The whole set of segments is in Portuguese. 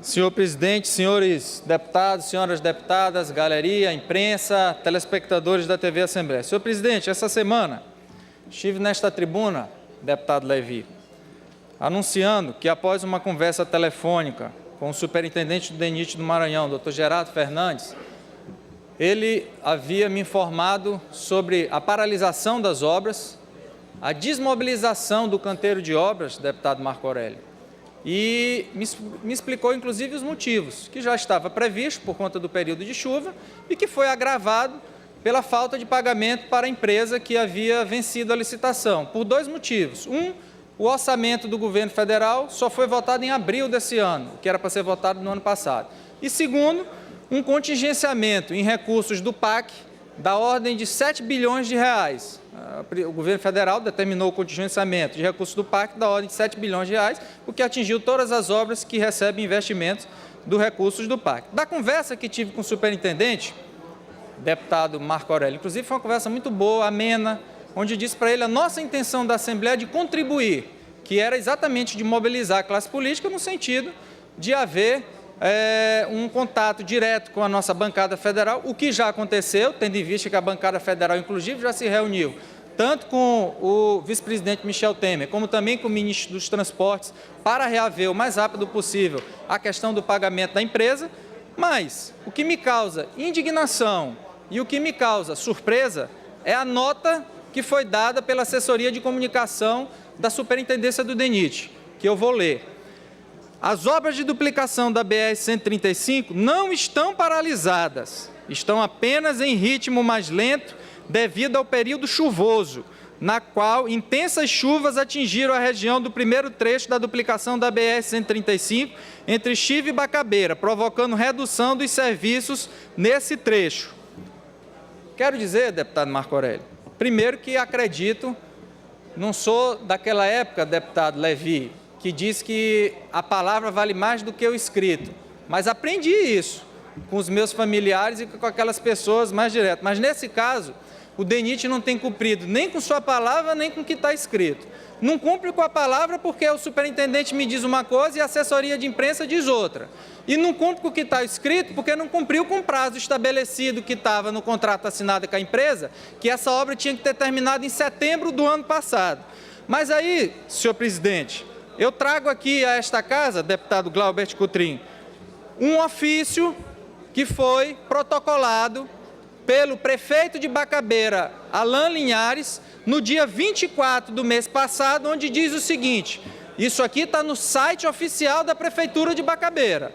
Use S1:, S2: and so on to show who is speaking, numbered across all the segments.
S1: Senhor presidente, senhores deputados, senhoras deputadas, galeria, imprensa, telespectadores da TV Assembleia. Senhor presidente, essa semana estive nesta tribuna, deputado Levi, anunciando que após uma conversa telefônica com o superintendente do DENIT do Maranhão, doutor Gerardo Fernandes, ele havia me informado sobre a paralisação das obras, a desmobilização do canteiro de obras, deputado Marco Aurélio, e me explicou, inclusive, os motivos, que já estava previsto por conta do período de chuva e que foi agravado pela falta de pagamento para a empresa que havia vencido a licitação, por dois motivos. Um, o orçamento do governo federal só foi votado em abril desse ano, que era para ser votado no ano passado. E segundo, um contingenciamento em recursos do PAC da ordem de 7 bilhões de reais. O governo federal determinou o contingenciamento de recursos do PAC da ordem de 7 bilhões de reais, o que atingiu todas as obras que recebem investimentos dos recursos do PAC. Da conversa que tive com o superintendente, deputado Marco Aurélio, inclusive foi uma conversa muito boa, amena, onde disse para ele a nossa intenção da Assembleia de contribuir, que era exatamente de mobilizar a classe política no sentido de haver um contato direto com a nossa bancada federal, o que já aconteceu, tendo em vista que a bancada federal, inclusive, já se reuniu tanto com o vice-presidente Michel Temer, como também com o ministro dos Transportes, para reaver o mais rápido possível a questão do pagamento da empresa. Mas o que me causa indignação e o que me causa surpresa é a nota que foi dada pela assessoria de comunicação da Superintendência do DENIT, que eu vou ler. As obras de duplicação da BR-135 não estão paralisadas, estão apenas em ritmo mais lento devido ao período chuvoso, na qual intensas chuvas atingiram a região do primeiro trecho da duplicação da BR-135 entre Chiva e Bacabeira, provocando redução dos serviços nesse trecho. Quero dizer, deputado Marco Aurélio, primeiro que acredito, não sou daquela época, deputado Levi, que diz que a palavra vale mais do que o escrito, mas aprendi isso com os meus familiares e com aquelas pessoas mais diretas. Mas nesse caso, o DENIT não tem cumprido nem com sua palavra, nem com o que está escrito. Não cumpre com a palavra porque o superintendente me diz uma coisa e a assessoria de imprensa diz outra. E não cumpre com o que está escrito porque não cumpriu com o prazo estabelecido que estava no contrato assinado com a empresa, que essa obra tinha que ter terminado em setembro do ano passado. Mas aí, senhor presidente, eu trago aqui a esta casa, deputado Glaubert Coutrinho, um ofício que foi protocolado pelo prefeito de Bacabeira, Alain Linhares, no dia 24 do mês passado, onde diz o seguinte, isso aqui está no site oficial da Prefeitura de Bacabeira.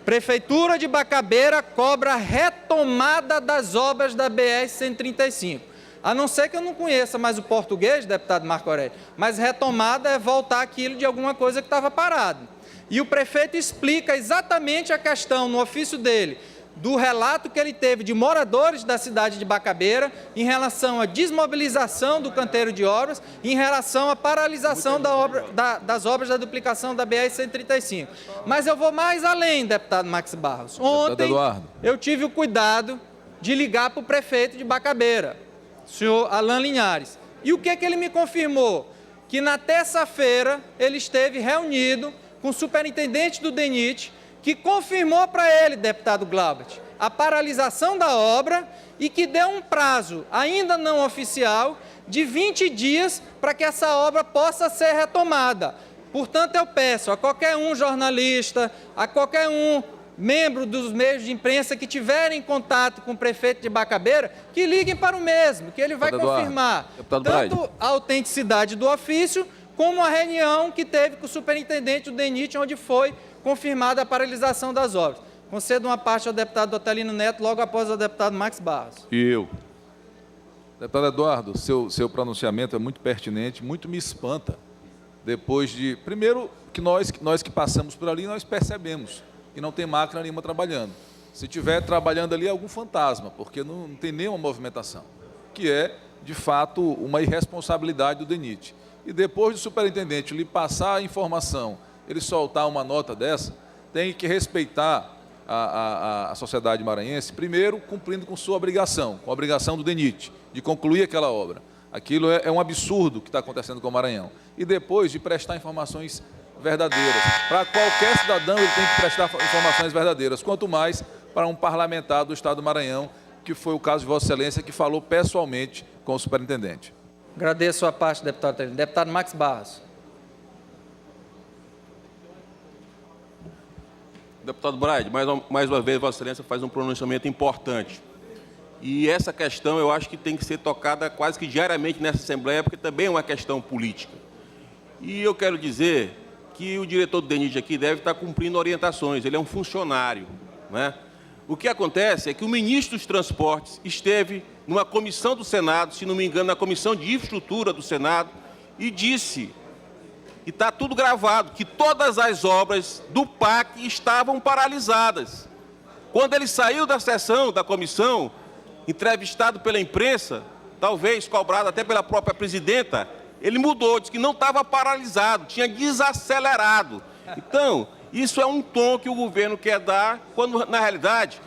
S1: Prefeitura de Bacabeira cobra retomada das obras da BR-135. A não ser que eu não conheça mais o português, deputado Marco Aurélio, mas retomada é voltar aquilo de alguma coisa que estava parado. E o prefeito explica exatamente a questão no ofício dele, do relato que ele teve de moradores da cidade de Bacabeira em relação à desmobilização do canteiro de obras, em relação à paralisação das obras da duplicação da BR-135. Mas eu vou mais além, deputado Max Barros. Ontem eu tive o cuidado de ligar para o prefeito de Bacabeira, senhor Alain Linhares. E o que é que ele me confirmou? Que na terça-feira ele esteve reunido com o superintendente do DENIT, que confirmou para ele, deputado Glaubert, a paralisação da obra e que deu um prazo, ainda não oficial, de 20 dias para que essa obra possa ser retomada. Portanto, eu peço a qualquer um jornalista, a qualquer um membro dos meios de imprensa que tiverem contato com o prefeito de Bacabeira, que liguem para o mesmo, que ele vai confirmar tanto a autenticidade do ofício, como a reunião que teve com o superintendente do DENIT, onde foi confirmada a paralisação das obras. Concedo uma parte ao deputado Otelino Neto, logo após ao deputado Max Barros.
S2: E eu. Deputado Eduardo, seu pronunciamento é muito pertinente, muito me espanta. Depois de... Primeiro, que nós que passamos por ali, nós percebemos que não tem máquina nenhuma trabalhando. Se tiver trabalhando ali, é algum fantasma, porque não tem nenhuma movimentação, que é, de fato, uma irresponsabilidade do DENIT. E depois do superintendente lhe passar a informação, ele soltar uma nota dessa, tem que respeitar a sociedade maranhense, primeiro cumprindo com sua obrigação, com a obrigação do DENIT, de concluir aquela obra. Aquilo é um absurdo que está acontecendo com o Maranhão. E depois de prestar informações verdadeiras. Para qualquer cidadão, ele tem que prestar informações verdadeiras, quanto mais para um parlamentar do Estado do Maranhão, que foi o caso de Vossa Excelência, que falou pessoalmente com o superintendente.
S1: Agradeço a parte, deputado Telino. Deputado Max Barros.
S3: Deputado Braide, mais uma vez, Vossa Excelência faz um pronunciamento importante. E essa questão eu acho que tem que ser tocada quase que diariamente nessa Assembleia, porque também é uma questão política. E eu quero dizer que o diretor do DENIT aqui deve estar cumprindo orientações, ele é um funcionário, né? O que acontece é que o ministro dos Transportes esteve numa comissão do Senado, se não me engano, na Comissão de Infraestrutura do Senado, e disse, e está tudo gravado, que todas as obras do PAC estavam paralisadas. Quando ele saiu da sessão da comissão, entrevistado pela imprensa, talvez cobrado até pela própria presidenta, ele mudou, disse que não estava paralisado, tinha desacelerado. Então, isso é um tom que o governo quer dar, quando, na realidade,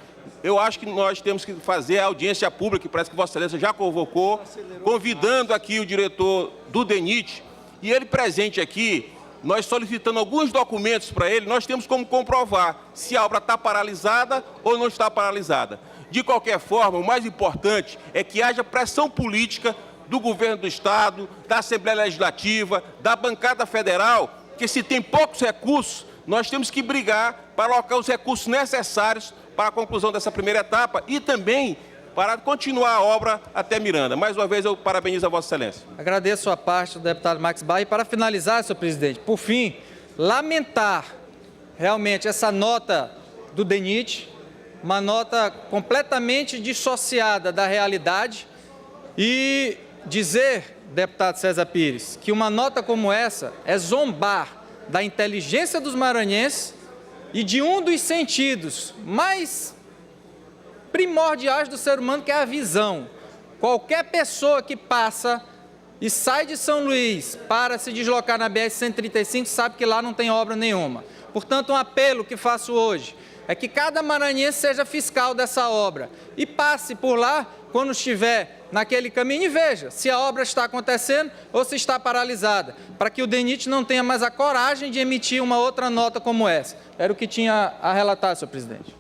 S3: eu acho que nós temos que fazer a audiência pública, que parece que Vossa Excelência já convocou, convidando aqui o diretor do DENIT, e ele presente aqui, nós solicitando alguns documentos para ele, nós temos como comprovar se a obra está paralisada ou não está paralisada. De qualquer forma, o mais importante é que haja pressão política do governo do Estado, da Assembleia Legislativa, da bancada federal, que se tem poucos recursos, nós temos que brigar para alocar os recursos necessários para a conclusão dessa primeira etapa e também para continuar a obra até Miranda. Mais uma vez, eu parabenizo a Vossa Excelência.
S1: Agradeço a parte do deputado Max Barros. E para finalizar, senhor presidente, por fim, lamentar realmente essa nota do DENIT, uma nota completamente dissociada da realidade, e dizer, deputado César Pires, que uma nota como essa é zombar da inteligência dos maranhenses e de um dos sentidos mais primordiais do ser humano, que é a visão. Qualquer pessoa que passa e sai de São Luís para se deslocar na BR-135 sabe que lá não tem obra nenhuma. Portanto, um apelo que faço hoje é que cada maranhense seja fiscal dessa obra e passe por lá quando estiver naquele caminho e veja se a obra está acontecendo ou se está paralisada, para que o DENIT não tenha mais a coragem de emitir uma outra nota como essa. Era o que tinha a relatar, senhor presidente.